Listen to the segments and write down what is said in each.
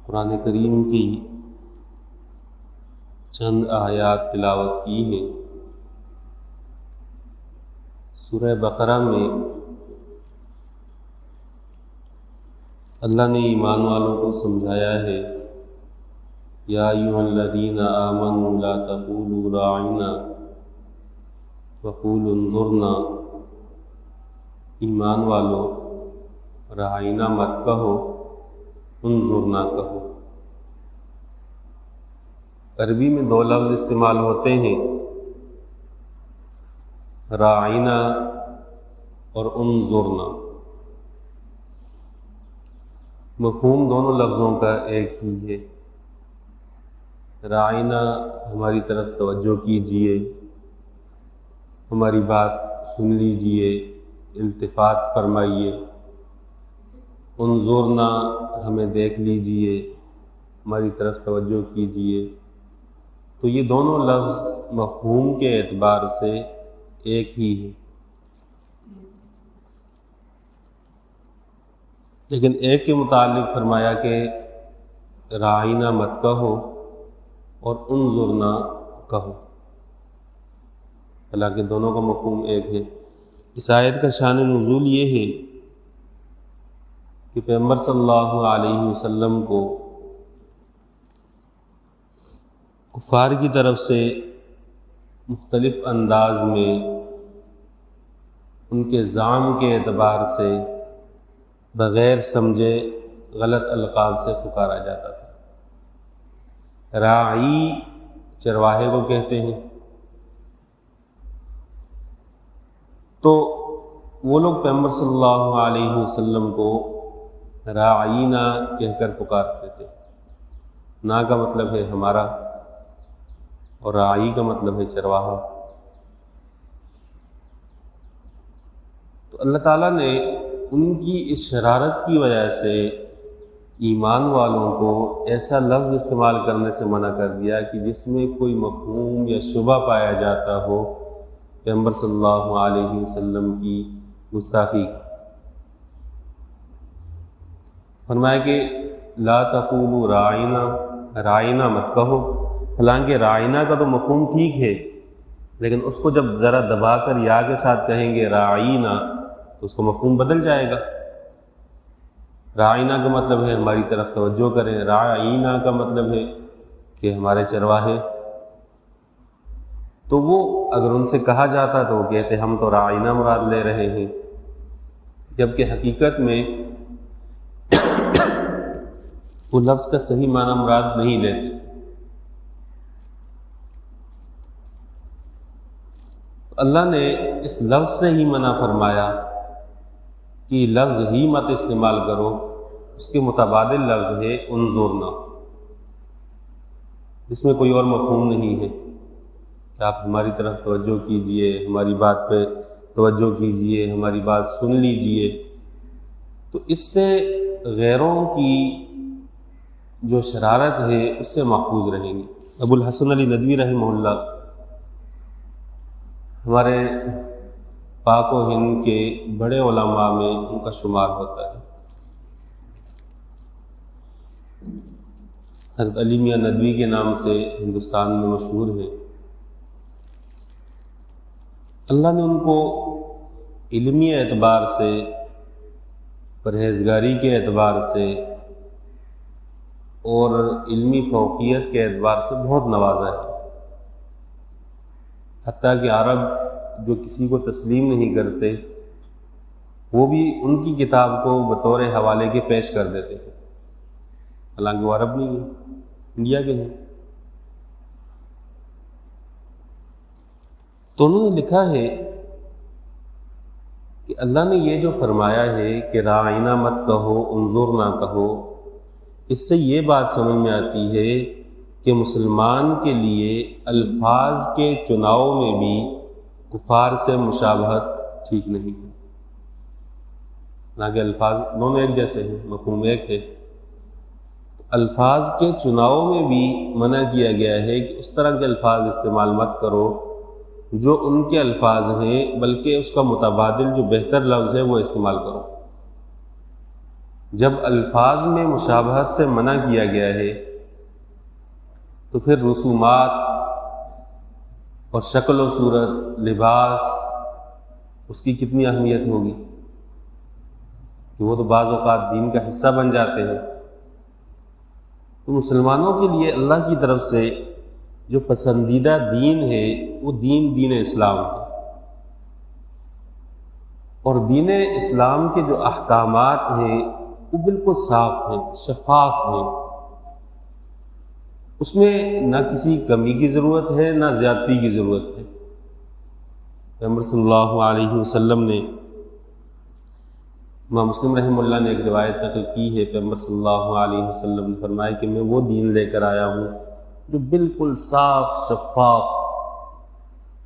قرآن کریم کی چند آیات تلاوت کی ہیں۔ سورہ بقرہ میں اللہ نے ایمان والوں کو سمجھایا ہے، یا ایھا الذین آمنوا لا تقولوا راعنا وقولوا انظرنا، ایمان والو راعنا مت کہو، انظرنا کہو۔ عربی میں دو لفظ استعمال ہوتے ہیں، راعنا اور انظرنا۔ مفہوم دونوں لفظوں کا ایک ہی ہے۔ راعنا ہماری طرف توجہ کیجیے، ہماری بات سن لیجیے، التفات فرمائیے۔ انظرنا ہمیں دیکھ لیجیے، ہماری طرف توجہ کیجیے۔ تو یہ دونوں لفظ مفہوم کے اعتبار سے ایک ہی ہے، لیکن ایک کے متعلق فرمایا کہ راعنا مت کہو اور انظرنا کہو، حالانکہ دونوں کا مفہوم ایک ہے۔ اس آیت کا شان نزول یہ ہے کہ پیغمبر صلی اللہ علیہ وسلم کو کفار کی طرف سے مختلف انداز میں ان کے زعم کے اعتبار سے بغیر سمجھے غلط القاب سے پکارا جاتا تھا۔ راعی چرواہے کو کہتے ہیں، تو وہ لوگ پیغمبر صلی اللہ علیہ وسلم کو راعینا کہہ کر پکارتے تھے۔ نا کا مطلب ہے ہمارا، اور راعی کا مطلب ہے چرواہا۔ تو اللہ تعالیٰ نے ان کی اس شرارت کی وجہ سے ایمان والوں کو ایسا لفظ استعمال کرنے سے منع کر دیا کہ جس میں کوئی مفہوم یا شبہ پایا جاتا ہو پیغمبر صلی اللہ علیہ وسلم کی گستاخی۔ فرمایا کہ لا تقولوا راعنا، راعنا مت کہو۔ حالانکہ راعنا کا تو مفہوم ٹھیک ہے، لیکن اس کو جب ذرا دبا کر یا کے ساتھ کہیں گے راعینا تو اس کا مفہوم بدل جائے گا۔ راعینا کا مطلب ہے ہماری طرف توجہ کریں، راعینا کا مطلب ہے کہ ہمارے چرواہے۔ تو وہ اگر ان سے کہا جاتا تو وہ کہتے ہم تو راعینا مراد لے رہے ہیں، جبکہ حقیقت میں وہ لفظ کا صحیح معنی مراد نہیں لیتے۔ اللہ نے اس لفظ سے ہی منع فرمایا کہ لفظ ہی مت استعمال کرو، اس کے متبادل لفظ ہے انظرنا، جس میں کوئی اور مفہوم نہیں ہے کہ آپ ہماری طرف توجہ کیجئے، ہماری بات پہ توجہ کیجئے، ہماری بات سن لیجئے۔ تو اس سے غیروں کی جو شرارت ہے اس سے محفوظ رہیں گے۔ ابو الحسن علی ندوی رحمہ اللہ ہمارے پاک و ہند کے بڑے علماء میں ان کا شمار ہوتا ہے۔ حضرت علی میاں ندوی کے نام سے ہندوستان میں مشہور ہے۔ اللہ نے ان کو علمی اعتبار سے، پرہیزگاری کے اعتبار سے اور علمی فوقیت کے اعتبار سے بہت نوازا ہے، حتیٰ کہ عرب جو کسی کو تسلیم نہیں کرتے وہ بھی ان کی کتاب کو بطور حوالے کے پیش کر دیتے ہیں، حالانکہ وہ عرب نہیں ہیں، انڈیا کے ہیں۔ تو انہوں نے لکھا ہے کہ اللہ نے یہ جو فرمایا ہے کہ راعینا مت کہو، انظرنا کہو، اس سے یہ بات سمجھ میں آتی ہے کہ مسلمان کے لیے الفاظ کے چناؤ میں بھی کفار سے مشابہت ٹھیک نہیں ہے، حالانکہ الفاظ دونوں ایک جیسے ہیں، مفہوم ایک ہے۔ الفاظ کے چناؤ میں بھی منع کیا گیا ہے کہ اس طرح کے الفاظ استعمال مت کرو جو ان کے الفاظ ہیں، بلکہ اس کا متبادل جو بہتر لفظ ہے وہ استعمال کرو۔ جب الفاظ میں مشابہت سے منع کیا گیا ہے تو پھر رسومات اور شکل و صورت، لباس، اس کی کتنی اہمیت ہوگی کہ وہ تو بعض اوقات دین کا حصہ بن جاتے ہیں۔ تو مسلمانوں کے لیے اللہ کی طرف سے جو پسندیدہ دین ہے وہ دین اسلام ہے، اور دین اسلام کے جو احکامات ہیں وہ بالکل صاف ہیں، شفاف ہیں، اس میں نہ کسی کمی کی ضرورت ہے نہ زیادتی کی ضرورت ہے۔ پیغمبر صلی اللہ علیہ وسلم نے، امام مسلم رحمہ اللہ نے ایک روایت نقل کی ہے، پیغمبر صلی اللہ علیہ وسلم نے فرمایا کہ میں وہ دین لے کر آیا ہوں جو بالکل صاف، شفاف،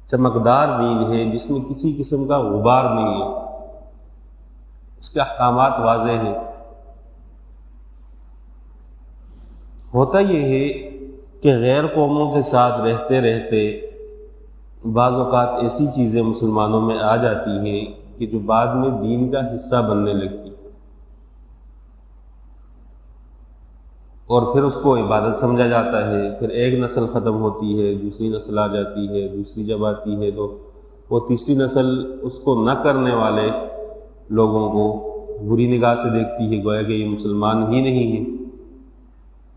چمکدار دین ہے، جس میں کسی قسم کا غبار نہیں ہے، اس کے احکامات واضح ہیں۔ ہوتا یہ ہے کہ غیر قوموں کے ساتھ رہتے رہتے بعض اوقات ایسی چیزیں مسلمانوں میں آ جاتی ہیں کہ جو بعد میں دین کا حصہ بننے لگتی، اور پھر اس کو عبادت سمجھا جاتا ہے۔ پھر ایک نسل ختم ہوتی ہے، دوسری نسل آ جاتی ہے، دوسری جب آتی ہے تو وہ تیسری نسل اس کو نہ کرنے والے لوگوں کو بری نگاہ سے دیکھتی ہے، گویا کہ یہ مسلمان ہی نہیں ہیں۔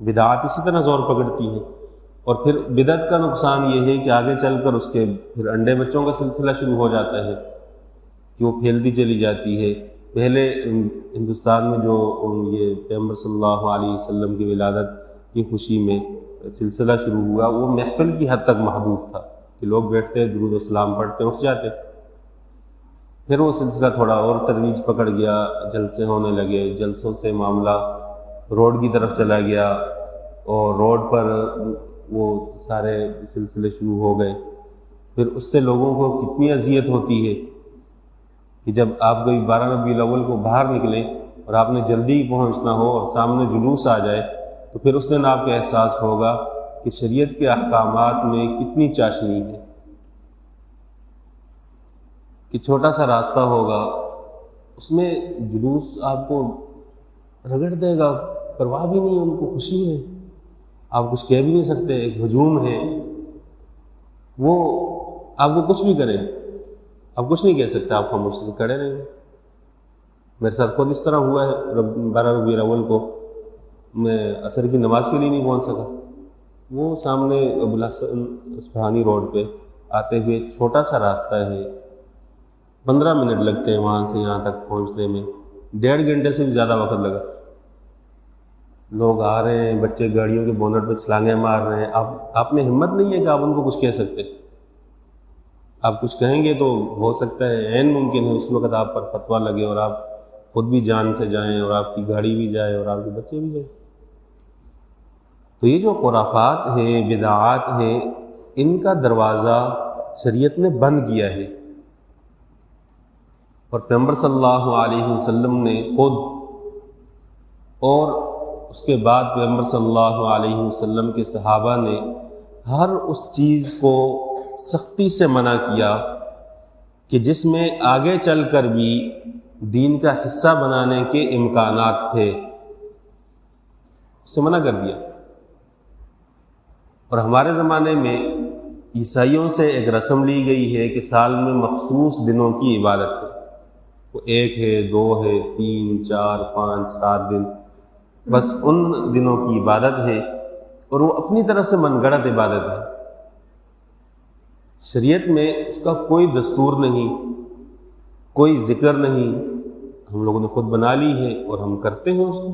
بدعات اسی طرح زور پکڑتی ہیں، اور پھر بدعت کا نقصان یہ ہے کہ آگے چل کر اس کے پھر انڈے بچوں کا سلسلہ شروع ہو جاتا ہے کہ وہ پھیلتی چلی جاتی ہے۔ پہلے ہندوستان میں جو یہ پیغمبر صلی اللہ علیہ وسلم کی ولادت کی خوشی میں سلسلہ شروع ہوا، وہ محفل کی حد تک محدود تھا کہ لوگ بیٹھتے، درود و سلام پڑھتے، اٹھ جاتے۔ پھر وہ سلسلہ تھوڑا اور ترویج پکڑ گیا، جلسے ہونے لگے، جلسوں سے معاملہ روڈ کی طرف چلا گیا، اور روڈ پر وہ سارے سلسلے شروع ہو گئے۔ پھر اس سے لوگوں کو کتنی اذیت ہوتی ہے کہ جب آپ کوئی 12 ربیع الاول کو باہر نکلیں اور آپ نے جلدی پہنچنا ہو اور سامنے جلوس آ جائے، تو پھر اس دن آپ کا احساس ہوگا کہ شریعت کے احکامات میں کتنی چاشنی ہے، کہ چھوٹا سا راستہ ہوگا، اس میں جلوس آپ کو رگڑ دے گا، پرواہ بھی نہیں، ان کو خوشی ہے، آپ کچھ کہہ بھی نہیں سکتے، ایک ہجوم ہے، وہ آپ کو کچھ بھی کرے، آپ کچھ نہیں کہہ سکتے، آپ خاموشی سے کھڑے رہیں گے۔ میرے ساتھ خود اس طرح ہوا ہے، 12 ربیع الاول کو میں عصر کی نماز کے لیے نہیں پہنچ سکا۔ وہ سامنے ابوالحسن اصفہانی روڈ پہ آتے ہوئے ایک چھوٹا سا راستہ ہے، 15 منٹ لگتے ہیں وہاں سے یہاں تک پہنچنے میں، 1.5 گھنٹے سے بھی زیادہ وقت لگا۔ لوگ آ رہے ہیں، بچے گاڑیوں کے بونٹ پہ چھلانگیں مار رہے ہیں، آپ میں ہمت نہیں ہے کہ آپ ان کو کچھ کہہ سکتے۔ آپ کچھ کہیں گے تو ہو سکتا ہے، عین ممکن ہے اس وقت آپ پر فتویٰ لگے اور آپ خود بھی جان سے جائیں، اور آپ کی گاڑی بھی جائے، اور آپ کے بچے بھی جائیں۔ تو یہ جو خرافات ہیں، بدعات ہیں، ان کا دروازہ شریعت نے بند کیا ہے، اور پیغمبر صلی اللہ علیہ وسلم نے خود اور اس کے بعد پیغمبر صلی اللہ علیہ وسلم کے صحابہ نے ہر اس چیز کو سختی سے منع کیا کہ جس میں آگے چل کر بھی دین کا حصہ بنانے کے امکانات تھے، اس سے منع کر دیا۔ اور ہمارے زمانے میں عیسائیوں سے ایک رسم لی گئی ہے کہ سال میں مخصوص دنوں کی عبادت ہے، وہ 1 ہے، 2 ہے، 3، 4، 5، 7 دن، بس ان دنوں کی عبادت ہے، اور وہ اپنی طرف سے من گڑت عبادت ہے۔ شریعت میں اس کا کوئی دستور نہیں، کوئی ذکر نہیں، ہم لوگوں نے خود بنا لی ہے اور ہم کرتے ہیں اس کو۔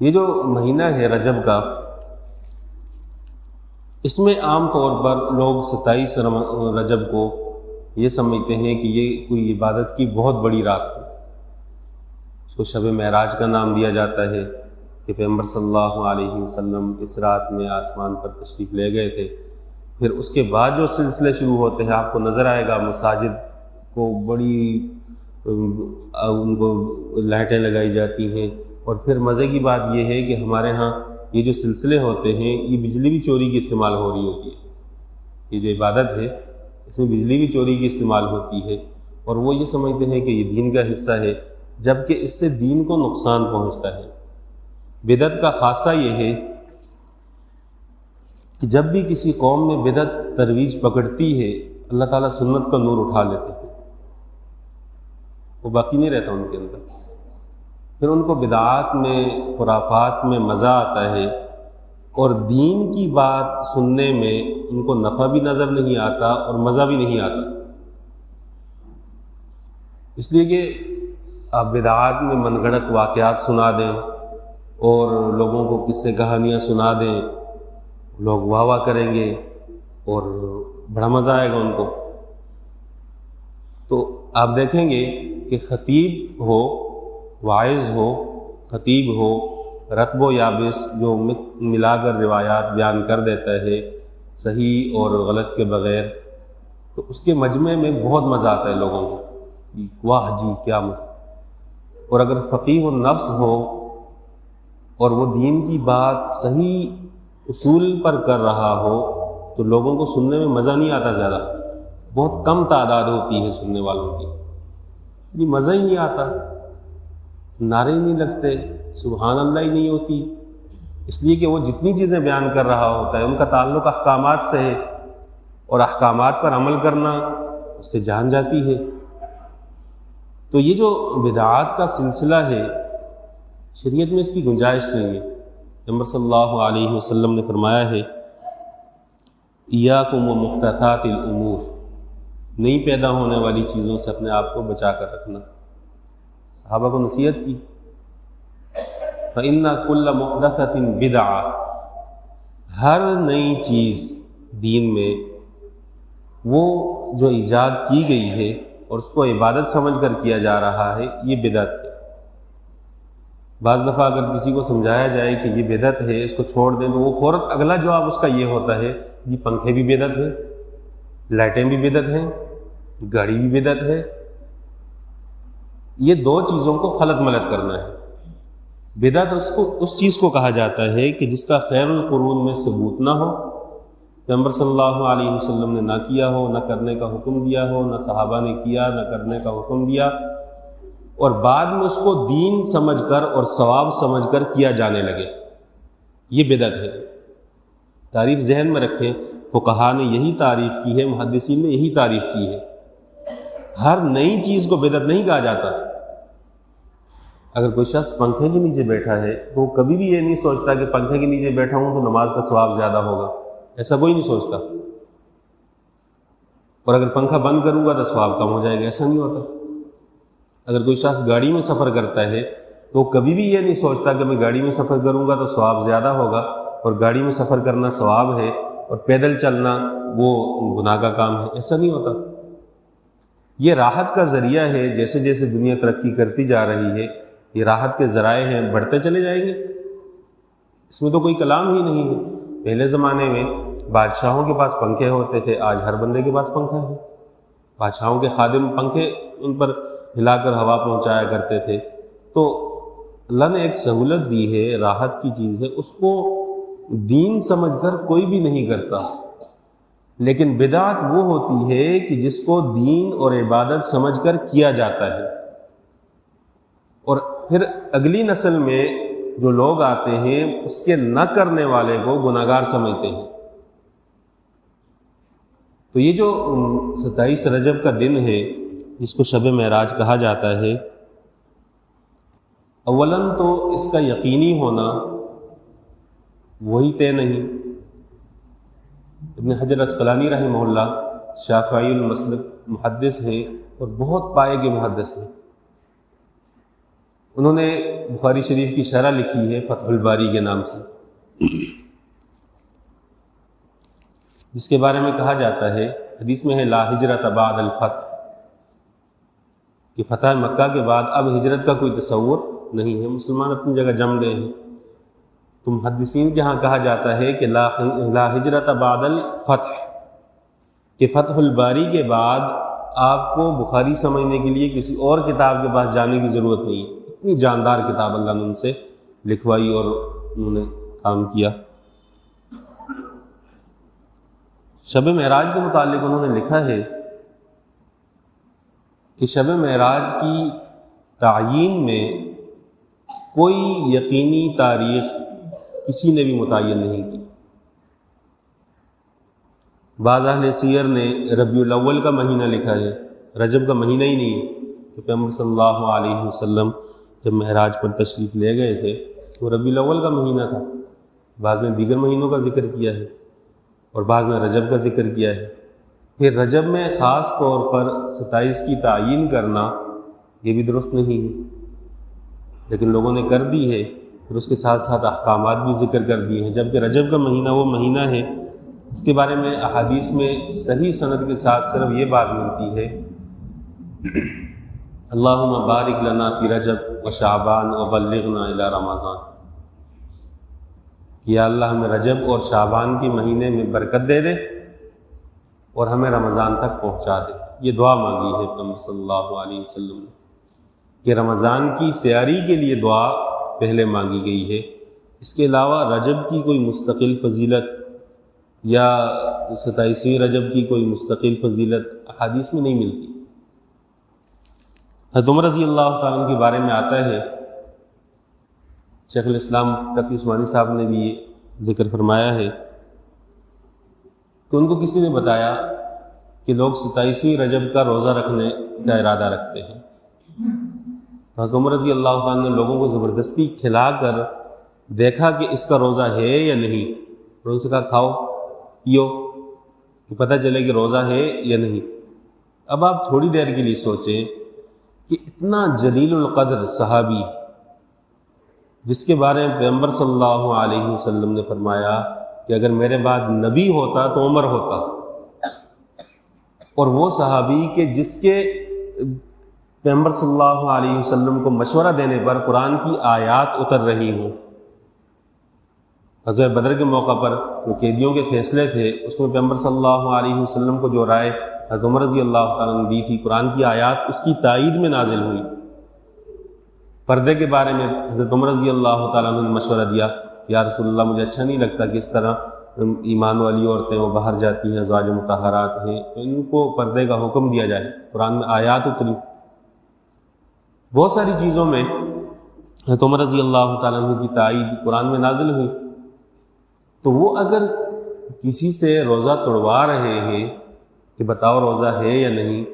یہ جو مہینہ ہے رجب کا، اس میں عام طور پر لوگ 27 رجب کو یہ سمجھتے ہیں کہ یہ کوئی عبادت کی بہت بڑی رات ہے، اس کو شب معراج کا نام دیا جاتا ہے کہ پیغمبر صلی اللہ علیہ وسلم اس رات میں آسمان پر تشریف لے گئے تھے۔ پھر اس کے بعد جو سلسلے شروع ہوتے ہیں، آپ کو نظر آئے گا مساجد کو بڑی ان کو لائٹیں لگائی جاتی ہیں، اور پھر مزے کی بات یہ ہے کہ ہمارے ہاں یہ جو سلسلے ہوتے ہیں، یہ بجلی بھی چوری کی استعمال ہو رہی ہوتی ہے۔ یہ جو عبادت ہے اس میں بجلی بھی چوری کی استعمال ہوتی ہے، اور وہ یہ سمجھتے ہیں کہ یہ دین کا حصہ ہے۔ جبکہ اس سے دین کو نقصان پہنچتا ہے۔ بدعت کا خاصہ یہ ہے کہ جب بھی کسی قوم میں بدعت ترویج پکڑتی ہے، اللہ تعالیٰ سنت کا نور اٹھا لیتے ہیں، وہ باقی نہیں رہتا ان کے اندر۔ پھر ان کو بدعات میں، خرافات میں مزہ آتا ہے، اور دین کی بات سننے میں ان کو نفع بھی نظر نہیں آتا اور مزہ بھی نہیں آتا۔ اس لیے کہ آپ بدعات میں من گھڑت واقعات سنا دیں اور لوگوں کو قصے کہانیاں سنا دیں، لوگ واہ واہ کریں گے اور بڑا مزہ آئے گا ان کو۔ تو آپ دیکھیں گے کہ خطیب ہو، واعظ ہو، خطیب ہو، رطب و یابس جو ملا کر روایات بیان کر دیتا ہے صحیح اور غلط کے بغیر، تو اس کے مجمع میں بہت مزہ آتا ہے لوگوں کو، واہ جی کیا مزہ۔ اور اگر فقیہ النفس ہو اور وہ دین کی بات صحیح اصول پر کر رہا ہو تو لوگوں کو سننے میں مزہ نہیں آتا، زیادہ بہت کم تعداد ہوتی ہے سننے والوں کی، مزہ ہی نہیں آتا، نعرے ہی نہیں لگتے، سبحان اللہ ہی نہیں ہوتی، اس لیے کہ وہ جتنی چیزیں بیان کر رہا ہوتا ہے ان کا تعلق احکامات سے ہے، اور احکامات پر عمل کرنا اس سے جان جاتی ہے۔ تو یہ جو بدعات کا سلسلہ ہے، شریعت میں اس کی گنجائش نہیں ہے۔ نبی صلی اللہ علیہ وسلم نے فرمایا ہے ایاکم و محدثات الامور، نئی پیدا ہونے والی چیزوں سے اپنے آپ کو بچا کر رکھنا۔ صحابہ کو نصیحت کی، فإن كل محدثۃ بدعہ، ہر نئی چیز دین میں وہ جو ایجاد کی گئی ہے اور اس کو عبادت سمجھ کر کیا جا رہا ہے، یہ بدعت ہے۔ بعض دفعہ اگر کسی کو سمجھایا جائے کہ یہ بدعت ہے، اس کو چھوڑ دیں، تو وہ فوراً اگلا جواب اس کا یہ ہوتا ہے یہ پنکھے بھی بدعت ہیں، لائٹیں بھی بدعت ہیں، گاڑی بھی بدعت ہے۔ یہ دو چیزوں کو خلط ملط کرنا ہے۔ بدعت اس چیز کو کہا جاتا ہے کہ جس کا خیر القرون میں ثبوت نہ ہو، پیغمبر صلی اللہ علیہ وسلم نے نہ کیا ہو، نہ کرنے کا حکم دیا ہو، نہ صحابہ نے کیا، نہ کرنے کا حکم دیا، اور بعد میں اس کو دین سمجھ کر اور ثواب سمجھ کر کیا جانے لگے، یہ بدعت ہے۔ تعریف ذہن میں رکھیں، فقہا نے یہی تعریف کی ہے، محدثین نے یہی تعریف کی ہے۔ ہر نئی چیز کو بدعت نہیں کہا جاتا۔ اگر کوئی شخص پنکھے کے نیچے بیٹھا ہے تو وہ کبھی بھی یہ نہیں سوچتا کہ پنکھے کے نیچے بیٹھا ہوں تو نماز کا ثواب زیادہ ہوگا، ایسا کوئی نہیں سوچتا۔ اور اگر پنکھا بند کروں گا تو ثواب کم ہو جائے گا، ایسا نہیں ہوتا۔ اگر کوئی شخص گاڑی میں سفر کرتا ہے تو کبھی بھی یہ نہیں سوچتا کہ میں گاڑی میں سفر کروں گا تو ثواب زیادہ ہوگا، اور گاڑی میں سفر کرنا ثواب ہے اور پیدل چلنا وہ گناہ کا کام ہے، ایسا نہیں ہوتا۔ یہ راحت کا ذریعہ ہے، جیسے جیسے دنیا ترقی کرتی جا رہی ہے یہ راحت کے ذرائع ہیں، بڑھتے چلے جائیں گے، اس میں تو کوئی کلام ہی نہیں ہے۔ پہلے زمانے میں بادشاہوں کے پاس پنکھے ہوتے تھے، آج ہر بندے کے پاس پنکھا ہے۔ بادشاہوں کے خادم پنکھے ان پر ہلا کر ہوا پہنچایا کرتے تھے۔ تو اللہ نے ایک سہولت دی ہے، راحت کی چیز ہے، اس کو دین سمجھ کر کوئی بھی نہیں کرتا۔ لیکن بدعت وہ ہوتی ہے کہ جس کو دین اور عبادت سمجھ کر کیا جاتا ہے، اور پھر اگلی نسل میں جو لوگ آتے ہیں اس کے نہ کرنے والے کو گناہگار سمجھتے ہیں۔ تو یہ جو 27 رجب کا دن ہے جس کو شب معراج کہا جاتا ہے، اولاً تو اس کا یقینی ہونا وہی طے نہیں۔ ابن حجر اسقلانی رحمہ اللہ شافعی المسلک محدث ہیں اور بہت پائے کے محدث ہیں۔ انہوں نے بخاری شریف کی شرح لکھی ہے فتح الباری کے نام سے، جس کے بارے میں کہا جاتا ہے، حدیث میں ہے لا ہجرت بعد الفتح، کہ فتح مکہ کے بعد اب ہجرت کا کوئی تصور نہیں ہے، مسلمان اپنی جگہ جم گئے ہیں۔ تو محدثین کے ہاں کہا جاتا ہے کہ لا ہجرت بعد الفتح، کہ فتح الباری کے بعد آپ کو بخاری سمجھنے کے لیے کسی اور کتاب کے پاس جانے کی ضرورت نہیں ہے۔ اتنی جاندار کتاب اللہ نے ان سے لکھوائی اور انہوں نے کام کیا۔ شب معراج کے متعلق انہوں نے لکھا ہے کہ شب معراج کی تعیین میں کوئی یقینی تاریخ کسی نے بھی متعین نہیں کی۔ بعض اہل سیر نے ربیع الاول کا مہینہ لکھا ہے، رجب کا مہینہ ہی نہیں ہے، کہ پیغمبر صلی اللہ علیہ وسلم جب معراج پر تشریف لے گئے تھے تو ربیع الاول کا مہینہ تھا۔ بعض نے دیگر مہینوں کا ذکر کیا ہے اور بعض نے رجب کا ذکر کیا ہے۔ پھر رجب میں خاص طور پر 27 کی تعیین کرنا یہ بھی درست نہیں ہے، لیکن لوگوں نے کر دی ہے، پھر اس کے ساتھ ساتھ احکامات بھی ذکر کر دیے ہیں، جبکہ رجب کا مہینہ وہ مہینہ ہے اس کے بارے میں احادیث میں صحیح سند کے ساتھ صرف یہ بات ملتی ہے، اللہم بارک لنا فی رجب و شعبان و بلغنا الی رمضان، کہ یا اللہ ہمیں رجب اور شعبان کے مہینے میں برکت دے دے اور ہمیں رمضان تک پہنچا دے۔ یہ دعا مانگی ہے پیغمبر صلی اللہ علیہ وسلم نے کہ رمضان کی تیاری کے لیے دعا پہلے مانگی گئی ہے۔ اس کے علاوہ رجب کی کوئی مستقل فضیلت یا 27ویں رجب کی کوئی مستقل فضیلت احادیث میں نہیں ملتی۔ حضرت عمر رضی اللہ تعالیٰ عنہ کے بارے میں آتا ہے، شیخ الاسلام تقی عثمانی صاحب نے بھی یہ ذکر فرمایا ہے کہ ان کو کسی نے بتایا کہ لوگ 27ویں رجب کا روزہ رکھنے کا ارادہ رکھتے ہیں۔ حضرت عمر رضی اللہ تعالیٰ نے لوگوں کو زبردستی کھلا کر دیکھا کہ اس کا روزہ ہے یا نہیں، اور ان سے کہا کھاؤ پیو کہ پتہ چلے کہ روزہ ہے یا نہیں۔ اب آپ تھوڑی دیر کے لیے سوچیں کہ اتنا جلیل القدر صحابی جس کے بارے میں پیغمبر صلی اللہ علیہ وسلم نے فرمایا کہ اگر میرے بعد نبی ہوتا تو عمر ہوتا، اور وہ صحابی کہ جس کے پیغمبر صلی اللہ علیہ وسلم کو مشورہ دینے پر قرآن کی آیات اتر رہی ہوں۔ غزوہ بدر کے موقع پر جو قیدیوں کے فیصلے تھے اس میں پیغمبر صلی اللہ علیہ وسلم کو جو رائے حضرت عمر رضی اللہ تعالیٰ نے دی تھی، قرآن کی آیات اس کی تائید میں نازل ہوئی۔ پردے کے بارے میں حضرت عمر رضی اللہ تعالیٰ نے مشورہ دیا، یا رسول اللہ مجھے اچھا نہیں لگتا کہ اس طرح ایمان والی عورتیں وہ باہر جاتی ہیں، ازواج مطہرات ہیں، تو ان کو پردے کا حکم دیا جائے۔ قرآن میں آیات اتری، بہت ساری چیزوں میں حضرت عمر رضی اللہ تعالیٰ عنہ کی تائید قرآن میں نازل ہوئی۔ تو وہ اگر کسی سے روزہ توڑوا رہے ہیں کہ بتاؤ روزہ ہے یا نہیں،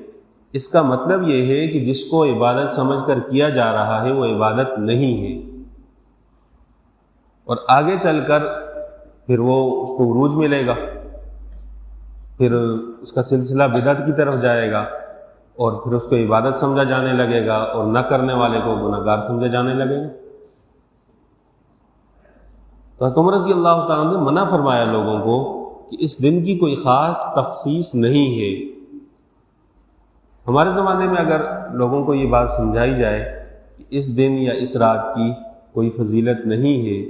اس کا مطلب یہ ہے کہ جس کو عبادت سمجھ کر کیا جا رہا ہے وہ عبادت نہیں ہے، اور آگے چل کر پھر وہ اس کو عروج ملے گا، پھر اس کا سلسلہ بدعت کی طرف جائے گا، اور پھر اس کو عبادت سمجھا جانے لگے گا اور نہ کرنے والے کو گناہ گار سمجھا جانے لگے گا۔ تو حضرت عمر رضی اللہ تعالیٰ نے منع فرمایا لوگوں کو کہ اس دن کی کوئی خاص تخصیص نہیں ہے۔ ہمارے زمانے میں اگر لوگوں کو یہ بات سمجھائی جائے کہ اس دن یا اس رات کی کوئی فضیلت نہیں ہے،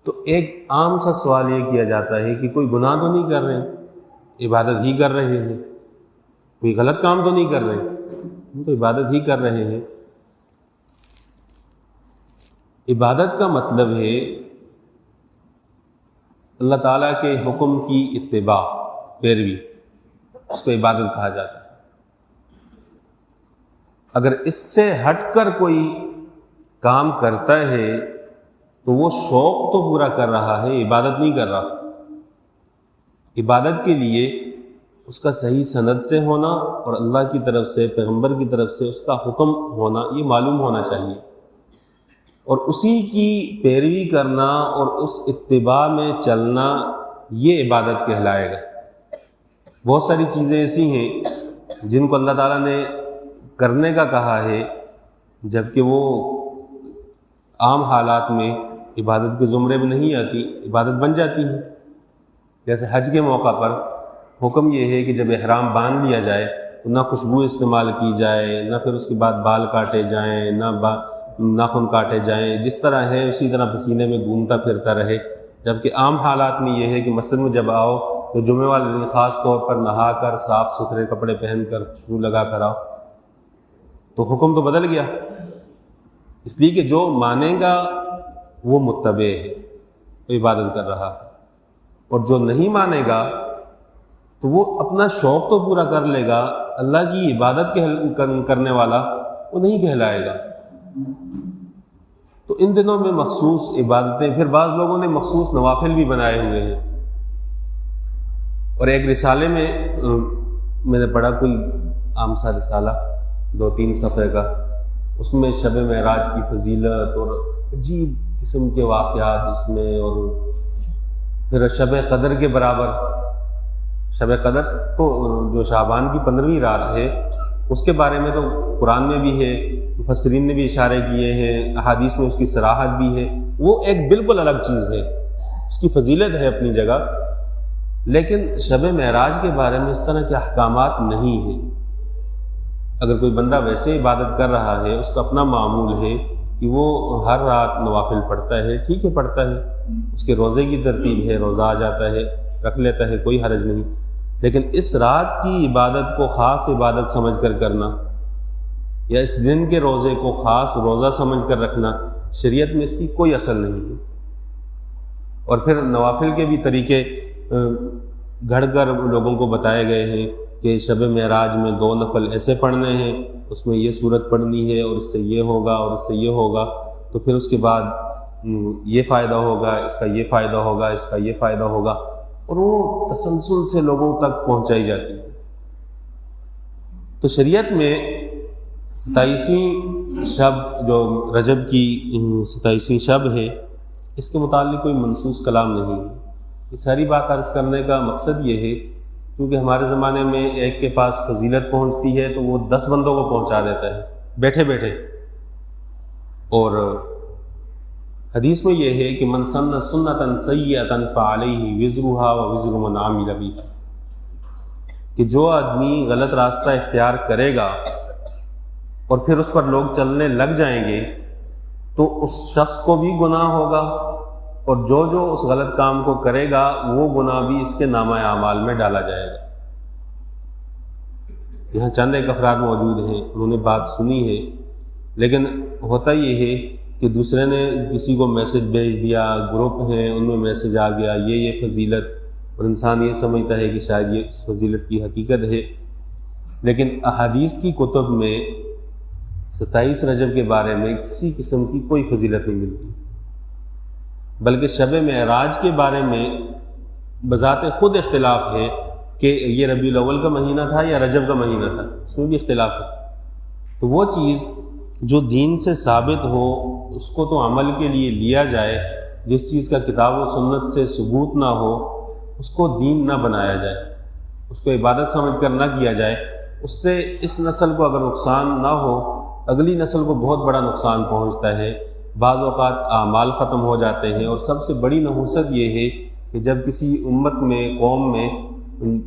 تو ایک عام سا سوال یہ کیا جاتا ہے کہ کوئی گناہ تو نہیں کر رہے، عبادت ہی کر رہے ہیں، کوئی غلط کام تو نہیں کر رہے، ہم تو عبادت ہی کر رہے ہیں۔ عبادت کا مطلب ہے اللہ تعالیٰ کے حکم کی اتباع، پیروی، اس کو عبادت کہا جاتا ہے۔ اگر اس سے ہٹ کر کوئی کام کرتا ہے تو وہ شوق تو پورا کر رہا ہے، عبادت نہیں کر رہا۔ عبادت کے لیے اس کا صحیح سند سے ہونا اور اللہ کی طرف سے، پیغمبر کی طرف سے اس کا حکم ہونا یہ معلوم ہونا چاہیے، اور اسی کی پیروی کرنا اور اس اتباع میں چلنا یہ عبادت کہلائے گا۔ بہت ساری چیزیں ایسی ہیں جن کو اللہ تعالیٰ نے کرنے کا کہا ہے، جبکہ وہ عام حالات میں عبادت کے زمرے میں نہیں آتی، عبادت بن جاتی ہیں۔ جیسے حج کے موقع پر حکم یہ ہے کہ جب احرام باندھ لیا جائے تو نہ خوشبو استعمال کی جائے، نہ پھر اس کے بعد بال کاٹے جائیں، نہ ناخن کاٹے جائیں، جس طرح ہے اسی طرح پسینے میں گھومتا پھرتا رہے۔ جبکہ عام حالات میں یہ ہے کہ مسجد میں جب آؤ تو جمعے والے دن خاص طور پر نہا کر صاف ستھرے کپڑے پہن کر خوشبو لگا کر آؤ۔ تو حکم تو بدل گیا، اس لیے کہ جو مانے گا وہ متبع ہے، وہ عبادت کر رہا ہے، اور جو نہیں مانے گا تو وہ اپنا شوق تو پورا کر لے گا، اللہ کی عبادت کرنے والا وہ نہیں کہلائے گا۔ تو ان دنوں میں مخصوص عبادتیں، پھر بعض لوگوں نے مخصوص نوافل بھی بنائے ہوئے ہیں، اور ایک رسالے میں نے پڑھا، کوئی عام سا رسالہ 2-3 صفحے کا، اس میں شب معراج کی فضیلت اور عجیب قسم کے واقعات اس میں، اور پھر شب قدر کے برابر، شب قدر تو جو شعبان کی 15ویں رات ہے اس کے بارے میں تو قرآن میں بھی ہے، مفسرین نے بھی اشارے کیے ہیں، احادیث میں اس کی صراحت بھی ہے، وہ ایک بالکل الگ چیز ہے، اس کی فضیلت ہے اپنی جگہ، لیکن شب معراج کے بارے میں اس طرح کے احکامات نہیں ہیں۔ اگر کوئی بندہ ویسے عبادت کر رہا ہے، اس کا اپنا معمول ہے کہ وہ ہر رات نوافل پڑھتا ہے، ٹھیک ہے پڑھتا ہے، اس کے روزے کی ترتیب ہے، روزہ آ جاتا ہے رکھ لیتا ہے، کوئی حرج نہیں، لیکن اس رات کی عبادت کو خاص عبادت سمجھ کر کرنا، یا اس دن کے روزے کو خاص روزہ سمجھ کر رکھنا، شریعت میں اس کی کوئی اصل نہیں ہے۔ اور پھر نوافل کے بھی طریقے گھڑ کر لوگوں کو بتائے گئے ہیں کہ شب معراج میں 2 نفل ایسے پڑھنے ہیں، اس میں یہ صورت پڑھنی ہے، اور اس سے یہ ہوگا اور اس سے یہ ہوگا، تو پھر اس کے بعد یہ فائدہ ہوگا، اس کا یہ فائدہ ہوگا، اس کا یہ فائدہ ہوگا، اور وہ تسلسل سے لوگوں تک پہنچائی جاتی ہے۔ تو شریعت میں 27ویں شب جو رجب کی 27ویں شب ہے، اس کے متعلق کوئی منصوص کلام نہیں ہے۔ یہ ساری بات عرض کرنے کا مقصد یہ ہے کیونکہ ہمارے زمانے میں ایک کے پاس فضیلت پہنچتی ہے تو وہ 10 بندوں کو پہنچا دیتا ہے بیٹھے بیٹھے، اور حدیث میں یہ ہے کہ من سن سنتا سیئۃ فعلیہ وزرھا ووزر من عمل بہا، کہ جو آدمی غلط راستہ اختیار کرے گا اور پھر اس پر لوگ چلنے لگ جائیں گے تو اس شخص کو بھی گناہ ہوگا، اور جو اس غلط کام کو کرے گا وہ گناہ بھی اس کے نامہ اعمال میں ڈالا جائے گا۔ یہاں چند ایک افراد موجود ہیں، انہوں نے بات سنی ہے، لیکن ہوتا یہ ہے کہ دوسرے نے کسی کو میسج بھیج دیا، گروپ ہیں ان میں میسج آ گیا یہ فضیلت، اور انسان یہ سمجھتا ہے کہ شاید یہ اس فضیلت کی حقیقت ہے، لیکن احادیث کی کتب میں 27 رجب کے بارے میں کسی قسم کی کوئی فضیلت نہیں ملتی، بلکہ شب معراج کے بارے میں بذات خود اختلاف ہے کہ یہ ربیع الاول کا مہینہ تھا یا رجب کا مہینہ تھا، اس میں بھی اختلاف ہے۔ تو وہ چیز جو دین سے ثابت ہو اس کو تو عمل کے لیے لیا جائے، جس چیز کا کتاب و سنت سے ثبوت نہ ہو اس کو دین نہ بنایا جائے، اس کو عبادت سمجھ کر نہ کیا جائے، اس سے اس نسل کو اگر نقصان نہ ہو اگلی نسل کو بہت بڑا نقصان پہنچتا ہے، بعض اوقات اعمال ختم ہو جاتے ہیں، اور سب سے بڑی نحوست یہ ہے کہ جب کسی امت میں قوم میں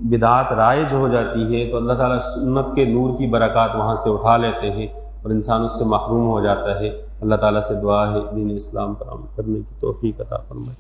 بدعات رائج ہو جاتی ہے تو اللہ تعالیٰ سنت کے نور کی برکات وہاں سے اٹھا لیتے ہیں اور انسان اس سے محروم ہو جاتا ہے۔ اللہ تعالیٰ سے دعا ہے دین اسلام پر عمل کرنے کی توفیق عطا فرمائے۔